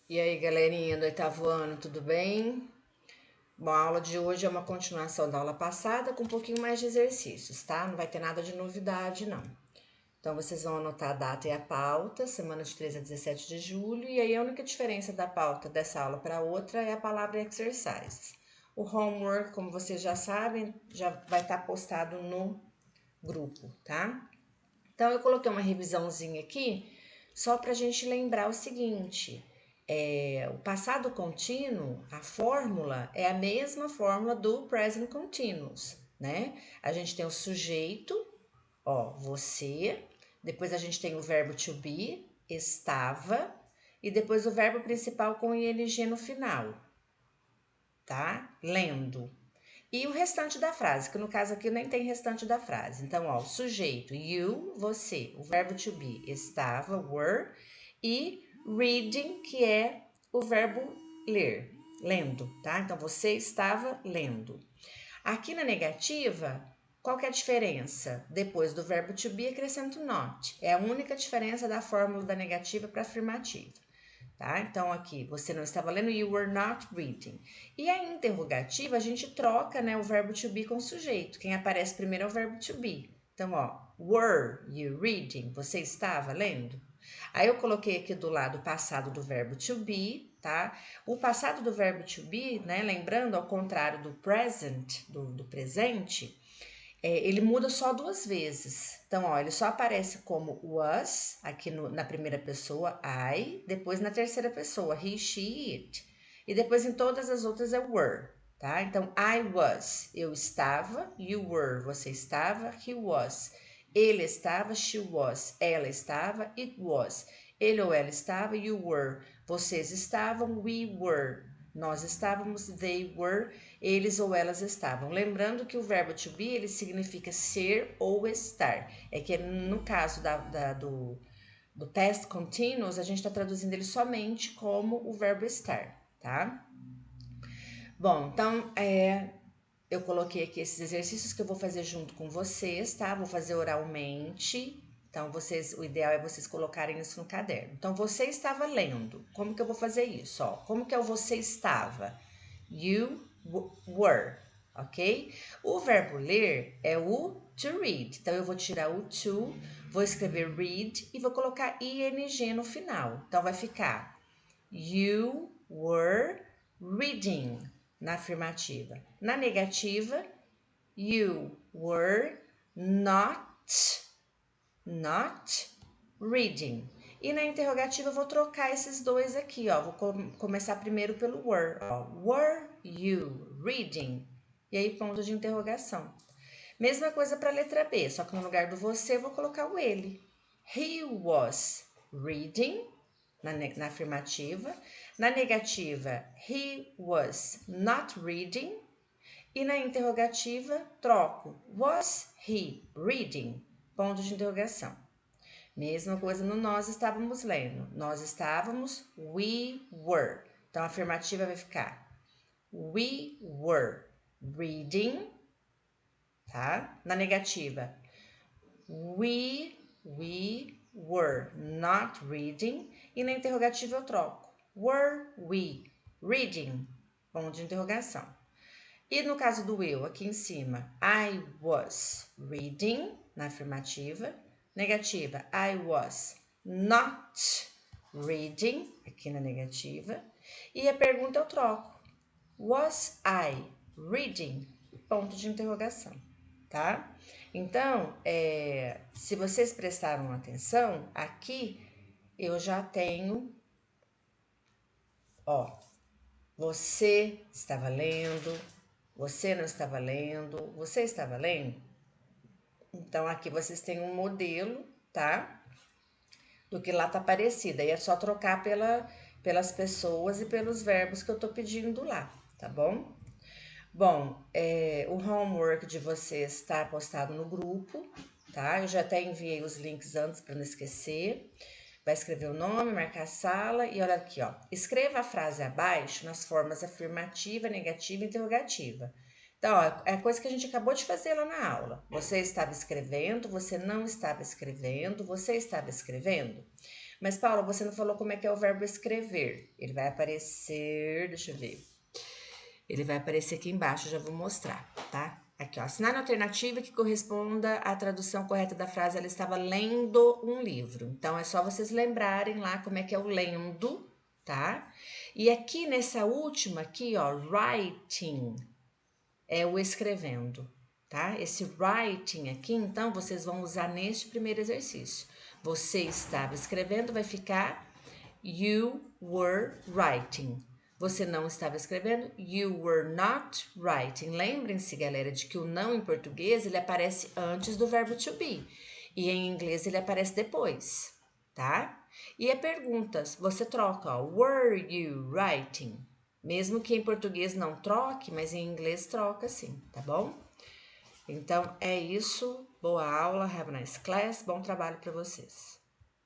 E aí, galerinha do oitavo ano, tudo bem? Bom, a aula de hoje é uma continuação da aula passada com um pouquinho mais de exercícios, tá? Não vai ter nada de novidade, não. Então, vocês vão anotar a data e a pauta, semana de 13 a 17 de julho, e aí a única diferença da pauta dessa aula para outra é a palavra exercises. O homework, como vocês já sabem, já vai estar postado no grupo, tá? Então, eu coloquei uma revisãozinha aqui só para a gente lembrar o seguinte: o passado contínuo, a fórmula é a mesma fórmula do present continuous, né? A gente tem o sujeito, ó, você, depois a gente tem o verbo to be, estava, e depois o verbo principal com ing no final, tá? Lendo. E o restante da frase, que no caso aqui nem tem restante da frase. Então, ó, o sujeito, you, você, o verbo to be, estava, were, e reading, que é o verbo ler, lendo, tá? Então, você estava lendo. Aqui na negativa, qual que é a diferença? Depois do verbo to be, acrescento not. É a única diferença da fórmula da negativa para afirmativa. Tá? Então, aqui, você não estava lendo, you were not reading. E a interrogativa, a gente troca, né, o verbo to be com o sujeito. Quem aparece primeiro é o verbo to be. Então, ó, were you reading? Você estava lendo? Aí eu coloquei aqui do lado o passado do verbo to be, tá? O passado do verbo to be, né, lembrando, ao contrário do present, do presente, ele muda só duas vezes. Então, ó, ele só aparece como was, aqui na primeira pessoa, I, depois na terceira pessoa, he, she, it. E depois em todas as outras é were, tá? Então, I was, eu estava, you were, você estava, he was. Ele estava, she was, ela estava, it was. Ele ou ela estava, you were, vocês estavam, we were. Nós estávamos, they were, eles ou elas estavam. Lembrando que o verbo to be, ele significa ser ou estar. É que no caso do past continuous, a gente está traduzindo ele somente como o verbo estar, tá? Bom, então, eu coloquei aqui esses exercícios que eu vou fazer junto com vocês, tá? Vou fazer oralmente. Então, o ideal é vocês colocarem isso no caderno. Então, você estava lendo. Como que eu vou fazer isso? Ó, como que é o você estava? You were, ok? O verbo ler é o to read. Então, eu vou tirar o to, vou escrever read e vou colocar ing no final. Então, vai ficar you were reading na afirmativa. Na negativa, you were not reading. E na interrogativa eu vou trocar esses dois aqui, ó. Vou começar primeiro pelo were, ó. Were you reading? E aí ponto de interrogação. Mesma coisa para a letra B, só que no lugar do você eu vou colocar o ele. He was reading na afirmativa. Na negativa, he was not reading. E na interrogativa, troco. Was he reading? Ponto de interrogação. Mesma coisa no nós estávamos lendo. Nós estávamos, we were. Então a afirmativa vai ficar we were reading, tá? Na negativa, we were not reading. E na interrogativa eu troco. Were we reading? Ponto de interrogação. E no caso do eu, aqui em cima, I was reading, na afirmativa. Negativa, I was not reading, aqui na negativa. E a pergunta eu troco. Was I reading? Ponto de interrogação, tá? Então, se vocês prestaram atenção, aqui eu já tenho, ó, você estava lendo, você não estava lendo, você estava lendo? Então, aqui vocês têm um modelo, tá? Do que lá tá parecido. Aí é só trocar pelas pessoas e pelos verbos que eu tô pedindo lá, tá bom? Bom, o homework de vocês está postado no grupo, tá? Eu já até enviei os links antes para não esquecer. Vai escrever o nome, marcar a sala e olha aqui, ó. Escreva a frase abaixo nas formas afirmativa, negativa e interrogativa. Então, ó, é a coisa que a gente acabou de fazer lá na aula. Você estava escrevendo, você não estava escrevendo, você estava escrevendo. Mas, Paula, você não falou como é que é o verbo escrever. Ele vai aparecer, deixa eu ver. Ele vai aparecer aqui embaixo, já vou mostrar, tá? Aqui, ó. Assinar a alternativa que corresponda à tradução correta da frase. Ela estava lendo um livro. Então, é só vocês lembrarem lá como é que é o lendo, tá? E aqui nessa última aqui, ó, writing, é o escrevendo, tá? Esse writing aqui, então, vocês vão usar neste primeiro exercício. Você estava escrevendo, vai ficar you were writing. Você não estava escrevendo, you were not writing. Lembrem-se, galera, de que o não em português, ele aparece antes do verbo to be. E em inglês ele aparece depois, tá? E a perguntas, você troca, ó, were you writing? Mesmo que em português não troque, mas em inglês troca sim, tá bom? Então é isso. Boa aula, have a nice class, bom trabalho para vocês.